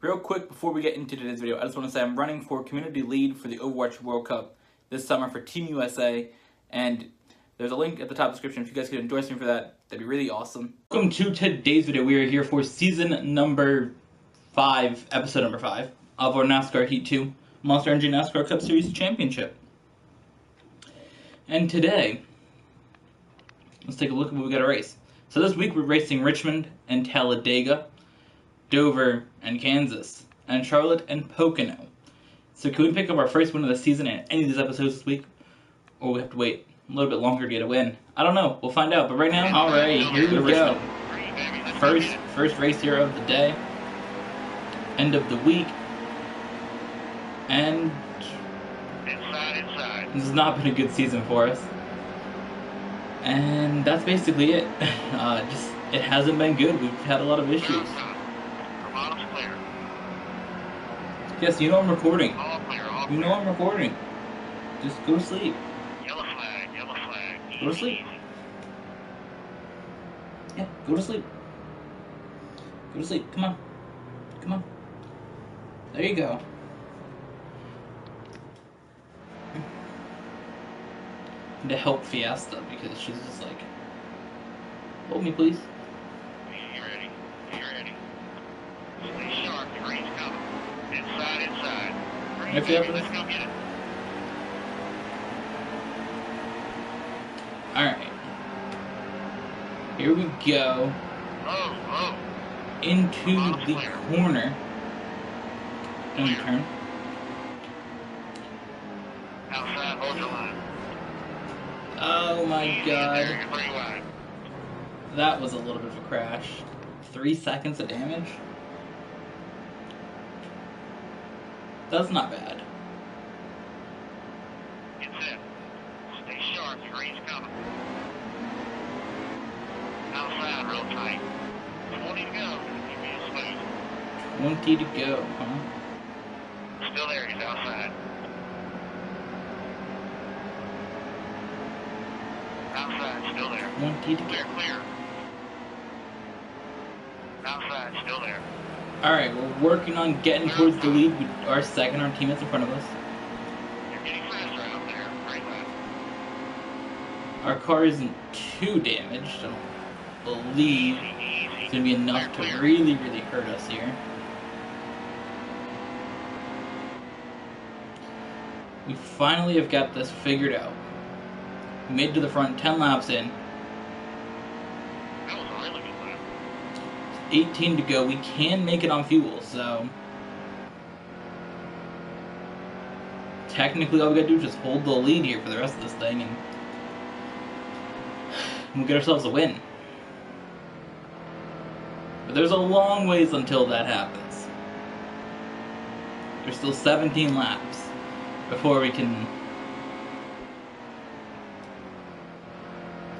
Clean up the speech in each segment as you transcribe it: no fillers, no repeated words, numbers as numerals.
Real quick before we get into today's video, I just want to say I'm running for community lead for the Overwatch World Cup this summer for Team USA, and there's a link at the top description if you guys could endorse me for that. That'd be really awesome. Welcome to today's video. We are here for season number 5, episode number 5 of our Nascar Heat 2 Monster Energy NASCAR Cup Series Championship. And today, let's take a look at what we got to race. So this week we're racing Richmond and Talladega, Dover and Kansas, and Charlotte and Pocono. So can we pick up our first win of the season in any of these episodes this week? Or we have to wait a little bit longer to get a win? I don't know. We'll find out. But right now, alright, here we go. First race here of the day. End of the week. And this has not been a good season for us. And that's basically it. It hasn't been good. We've had a lot of issues. Yes, you know I'm recording. You know I'm recording. Just go to sleep. Yellow flag. Go to sleep. Yeah, go to sleep. Go to sleep. Come on. Come on. There you go. And to help Fiesta because she's just like, hold me please. You ready? Stay sharp, the green's coming. Inside. Green, baby, let's go get it. Alright. Here we go. Oh. Into the corner. Don't you turn. Outside, hold your line. Oh my god. You're 3 wide. That was a little bit of a crash. 3 seconds of damage? That's not bad. Get set. Stay sharp, the green's coming. Outside, real tight. 20 to go. Keep it smooth. 20 to go, huh? Still there, he's outside. Outside, still there. 20 to go. Clear. Outside, still there. Alright, we're working on getting towards the lead with our second, our teammates in front of us. You're getting faster out there. Right left. Our car isn't too damaged. I don't believe it's going to be enough to really hurt us here. We finally have got this figured out. We made it to the front, 10 laps in. That was a really good lap. 18 to go. We can make it on fuel, so technically all we gotta do is just hold the lead here for the rest of this thing and we'll get ourselves a win. But there's a long ways until that happens. There's still 17 laps before we can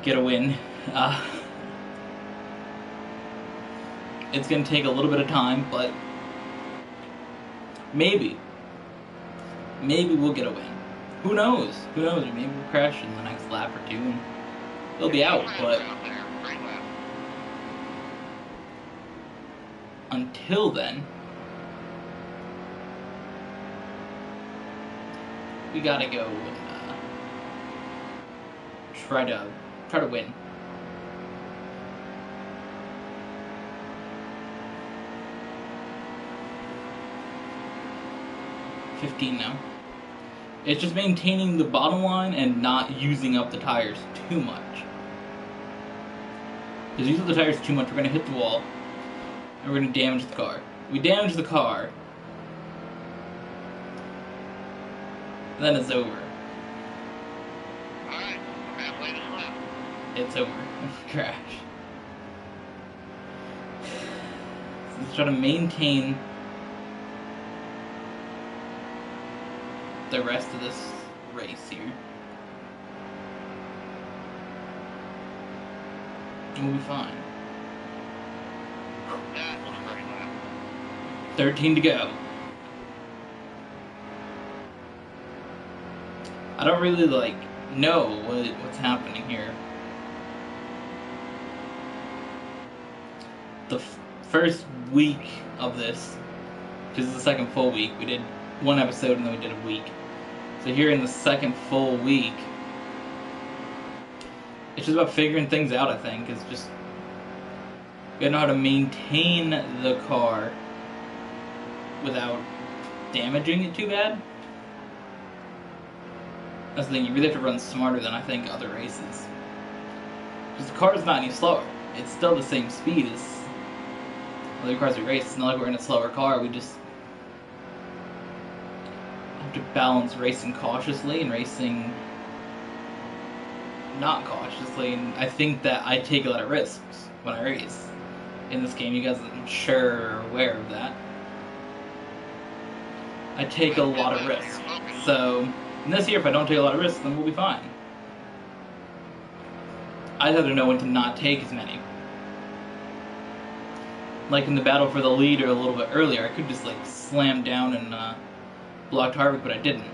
get a win. It's going to take a little bit of time, but maybe we'll get a win. Who knows? Maybe we'll crash in the next lap or two and they'll be out, but until then, we gotta go and try to win. $15 now. It's just maintaining the bottom line and not using up the tires too much. Because using the tires too much, we're going to hit the wall and we're going to damage the car. We damage the car, then it's over. Alright, we're halfway to the lap. It's over. Crash. So let's try to maintain the rest of this race here. And we'll be fine. That was a great lap. 13 to go. I don't really know what's happening here. The first week of this, because it's the second full week. We did one episode and then we did a week. So here in the second full week, it's just about figuring things out, I think. It's just, you gotta know how to maintain the car without damaging it too bad. That's the thing, you really have to run smarter than I think other races. Because the car's not any slower. It's still the same speed as other cars we race. It's not like we're in a slower car, we just have to balance racing cautiously and racing not cautiously, and I think that I take a lot of risks when I race. In this game, you guys I'm sure are aware of that. I take a lot of risks. So, in this year, if I don't take a lot of risks, then we'll be fine. I'd have to know when to not take as many. Like in the battle for the lead or a little bit earlier, I could just like slam down and blocked Harvick, but I didn't.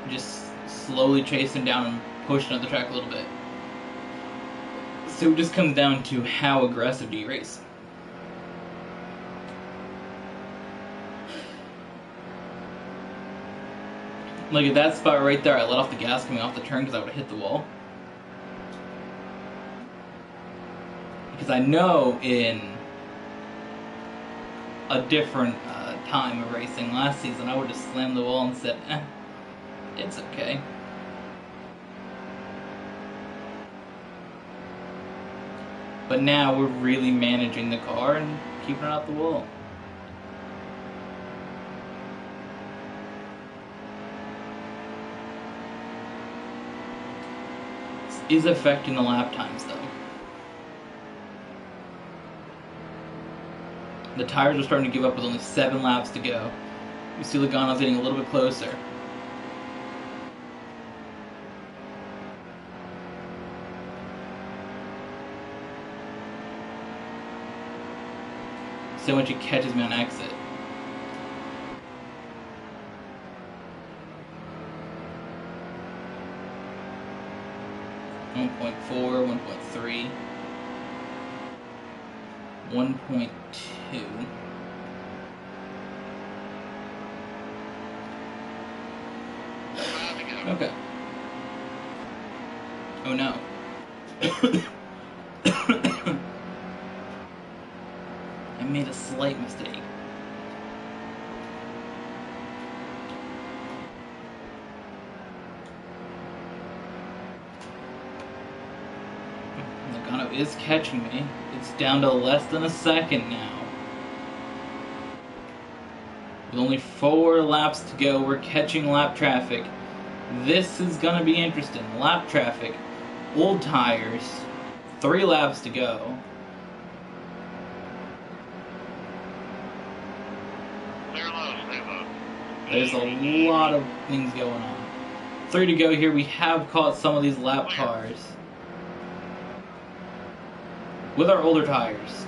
Just slowly chase him down and push him on the track a little bit. So it just comes down to how aggressive do you race. Like at that spot right there, I let off the gas coming off the turn because I would have hit the wall. Because I know in a different time of racing last season, I would have slammed the wall and said, it's okay. But now we're really managing the car and keeping it out the wall. This is affecting the lap times though. The tires are starting to give up with only 7 laps to go. You see Logano's getting a little bit closer. So much he catches me on exit. .4, 1.3, 1.2. Okay. Oh no. I made a slight mistake. Logano is catching me. It's down to less than a second now. With only 4 laps to go, we're catching lap traffic. This is gonna be interesting. Lap traffic, old tires, 3 laps to go. There's a lot of things going on. 3 to go here. We have caught some of these lap cars with our older tires.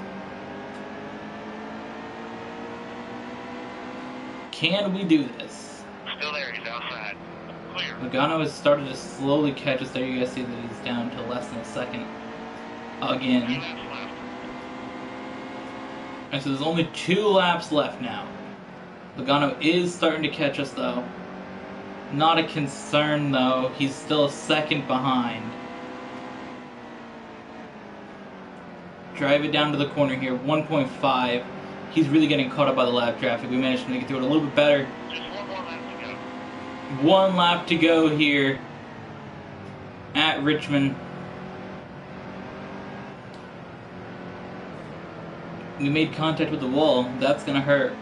Can we do this? Still there, he's outside. Clear. Logano has started to slowly catch us. There you guys see that he's down to less than a second again. 2 laps left. And so there's only 2 laps left now. Logano is starting to catch us though. Not a concern though. He's still a second behind. Drive it down to the corner here. 1.5. He's really getting caught up by the lap traffic. We managed to make it through it a little bit better. Just 1 more lap to go. 1 lap to go here at Richmond. We made contact with the wall. That's going to hurt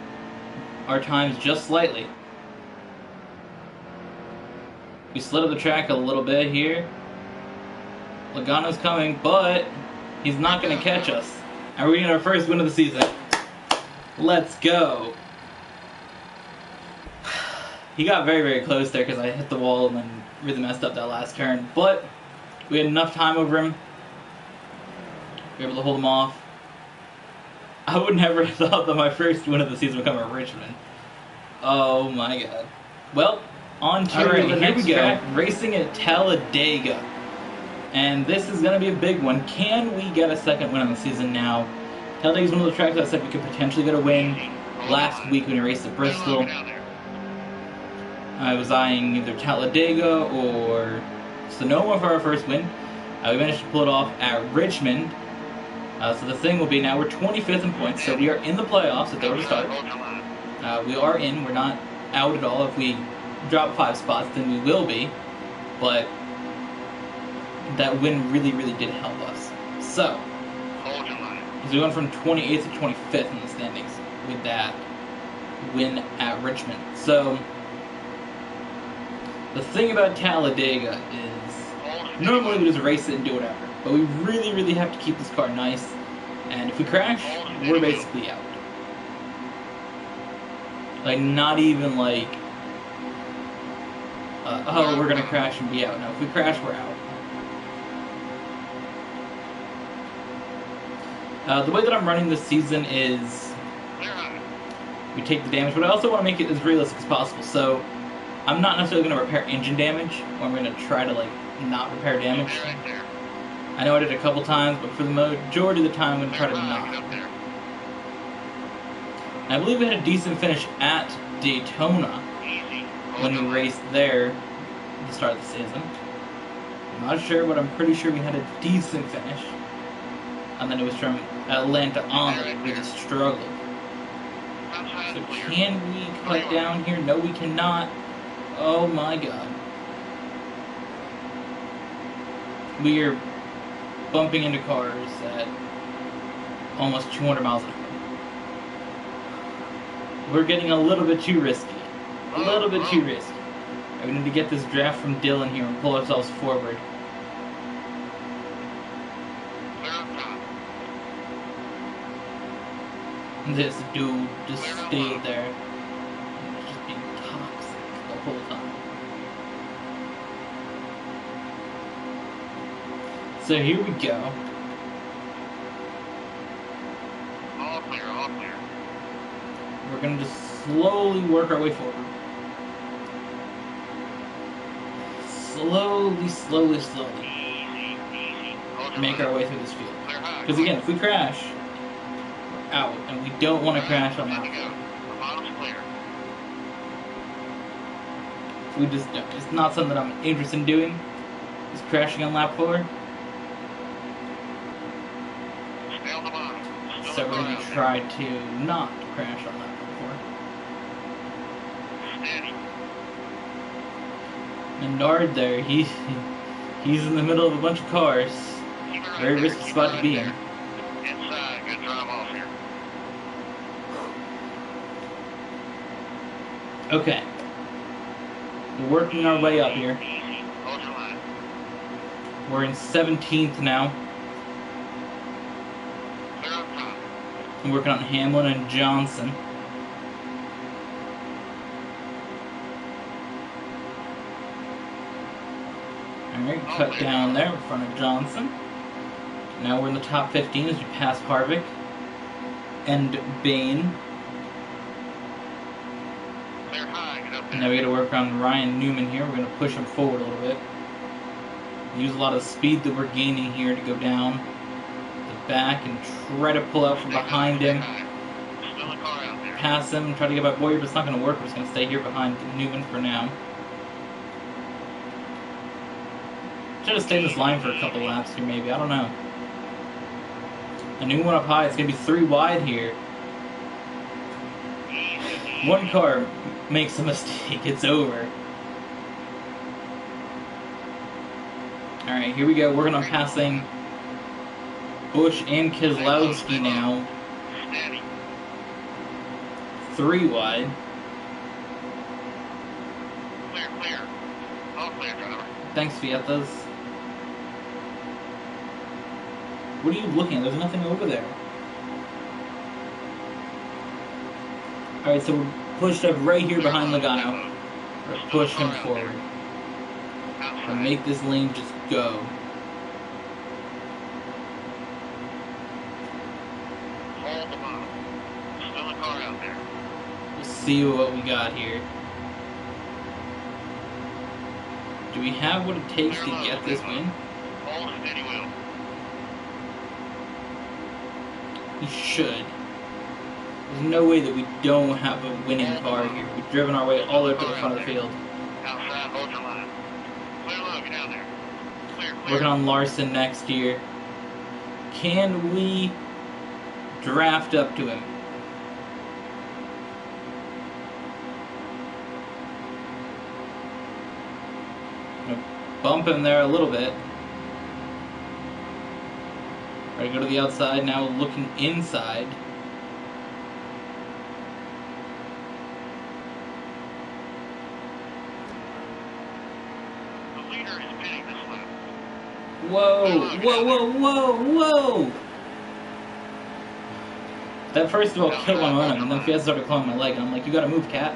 our times just slightly. We slid up the track a little bit here. Logano's coming, but he's not going to catch us. And we're getting our first win of the season. Let's go. He got very, very close there because I hit the wall and then really messed up that last turn. But we had enough time over him. We were able to hold him off. I would never have thought that my first win of the season would come at Richmond. Oh my god. Well, on to the next track, racing at Talladega. And this is going to be a big one. Can we get a second win on the season now? Talladega is one of the tracks I said we could potentially get a win. Last week when we raced at Bristol, I was eyeing either Talladega or Sonoma for our first win. We managed to pull it off at Richmond. So the thing will be now we're 25th in points, so we are in the playoffs if they were to start. We are in, we're not out at all. If we drop 5 spots, then we will be. But that win really, really did help us. So, we went from 28th to 25th in the standings with that win at Richmond. So, the thing about Talladega is, normally we just race it and do whatever. But we really, really have to keep this car nice. And if we crash, we're basically out. Like, not even like, oh, we're gonna crash and be out. No, if we crash, we're out. The way that I'm running this season is we take the damage, but I also want to make it as realistic as possible. So I'm not necessarily going to repair engine damage, or I'm going to try to like not repair damage. I know I did it a couple times, but for the majority of the time I'm going to try to not. And I believe we had a decent finish at Daytona when we raced there at the start of the season. I'm not sure, but I'm pretty sure we had a decent finish. And then it was from Atlanta on that we really struggled. So can we cut down here? No, we cannot. Oh my god. We are bumping into cars at almost 200 miles an hour. We're getting a little bit too risky. A little bit too risky. We need to get this draft from Dylan here and pull ourselves forward. This dude just stayed there. Just being toxic the whole time. So here we go. All clear, all clear. We're gonna just slowly work our way forward. Slowly, slowly, slowly. Make our way through this field. Because again, if we crash, we're out, and we don't want to crash on that field. We just don't. It's not something I'm interested in doing. Is crashing on lap 4. So we're going to try to not crash on lap 4. Menard there, he's in the middle of a bunch of cars. Very risky spot to be in. Inside, good drive off here. Okay. We're working our way up here. Hold your line. We're in 17th now. Clear up top. I'm working on Hamlin and Johnson. Alright, cut down there in front of Johnson. Now we're in the top 15 as we pass Harvick and Bain. Clear high, get up there. Now we gotta work on Ryan Newman here. We're gonna push him forward a little bit. Use a lot of speed that we're gaining here to go down the back and try to pull out from behind him. Still a car out there. Pass him, try to get by Boyer, but it's not gonna work. We're just gonna stay here behind Newman for now. Should have stayed in this line for a couple laps here, maybe. I don't know. A new one up high. It's going to be 3 wide here. One car makes a mistake. It's over. Alright, here we go. Working on passing Busch and Keselowski now. Steady. 3 wide. Clear, clear. All clear, driver. Thanks, Vietas. What are you looking at? There's nothing over there. Alright, so we're pushed up right here behind Logano. Or push him forward. And make this lane just go. Hold the bottom. Still a car out there. We'll see what we got here. Do we have what it takes to get this win? Hold a steady wheel. He should. There's no way that we don't have a winning car here. We've driven our way all the way to the front of the field. Outside, hold your line. Clear low, get down there. Clear, clear. Working on Larson next year. Can we draft up to him? Bump him there a little bit. Try to go to the outside, now looking inside. The leader is pitting this lap. Whoa, whoa, whoa, whoa, whoa! That first of all killed my momentum, and then Fiat started clawing my leg, and I'm like, you gotta move, cat.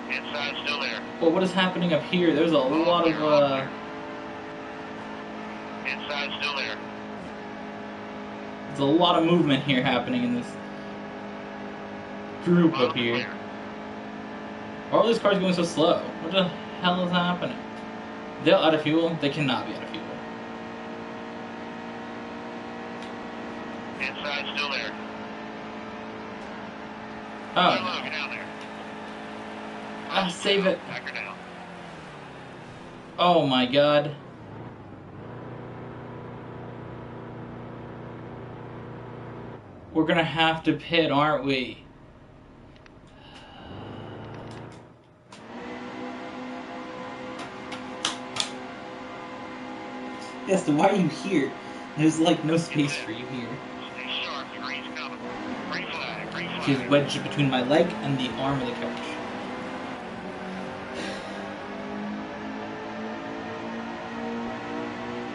Inside, still there. Well, what is happening up here? There's a lot of, Inside, still there. there's a lot of movement here happening in this group up here. Clear. Why are all these cars going so slow? What the hell is happening? They're out of fuel? They cannot be out of fuel. Inside, still there. Oh, Clear low, get down there. save it. Back her down. Oh my god. We're gonna have to pit, aren't we? Yes, so why are you here? There's like no space for you here. Stay sharp, the green's coming. Green flag, green flag. She's wedged between my leg and the arm of the coach.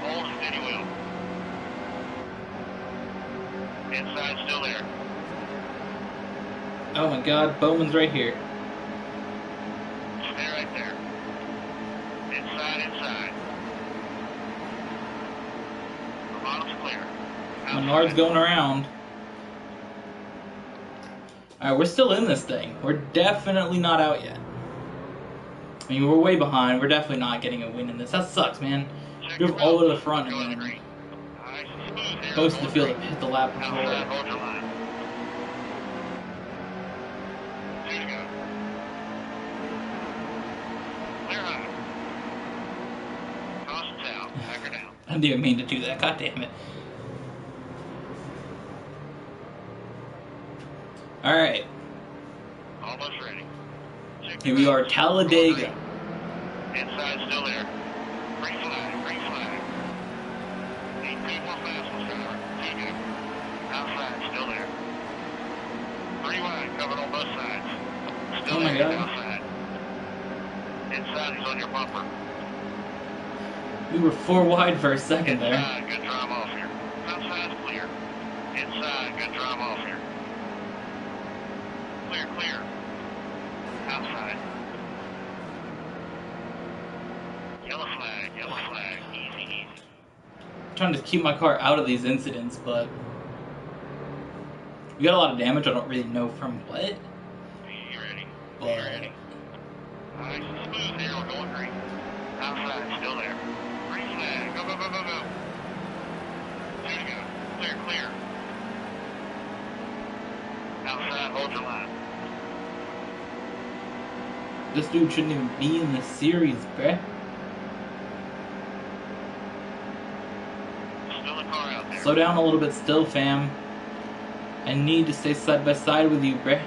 Hold steady wheel. Inside, still there. Oh my god, Bowman's right here. Stay right there. Inside, inside. The bottom's clear. Menard's going around. Alright, we're still in this thing. We're definitely not out yet. I mean, we're way behind. We're definitely not getting a win in this. That sucks, man. Drove all the way to the front and then most of the field hit the lap before. Outside, hold your line. Two to go. Clear high. Caution's out. Back her down. I didn't mean to do that. God damn it. Alright, Almost ready. here we are, Talladega. Inside, still there. Green flag, green flag. Need two more fast ones, driver. Two to go. Outside, still there. Three wide, covered on both sides. Still Oh my there, God. outside. Inside, he's on your bumper. We were 4 wide for a second there. Inside, good drive off here. Outside's clear. Inside, good drive off here. Clear, clear. Outside. Yellow flag, easy, easy. I'm trying to keep my car out of these incidents, but we got a lot of damage. I don't really know from what. You ready? But You ready? Nice and smooth here, we're going green. Outside, still there. Green flag, go, go, go, go, go. Two to go. Clear, clear. Outside, hold your line. this dude shouldn't even be in the series, bruh. Still a car out there. Slow down a little bit still, fam. I need to stay side by side with you, bruh.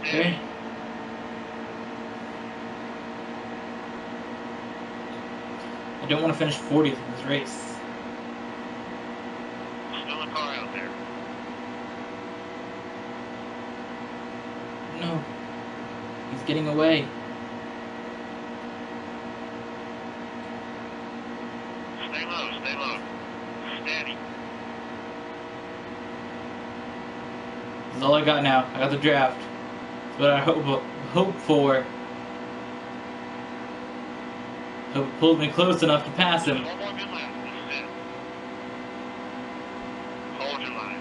Steady. Okay? I don't want to finish 40th in this race. Still a car out there. No. He's getting away. Stay low, stay low. Steady. This is all I got now. I got the draft. That's what I hope for. Hope it pulled me close enough to pass him. One more good lap. This is it. Hold your line.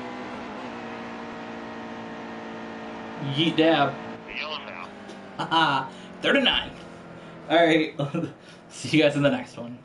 Yeet dab. The yellow's out. Haha. 39. Alright. See you guys in the next one.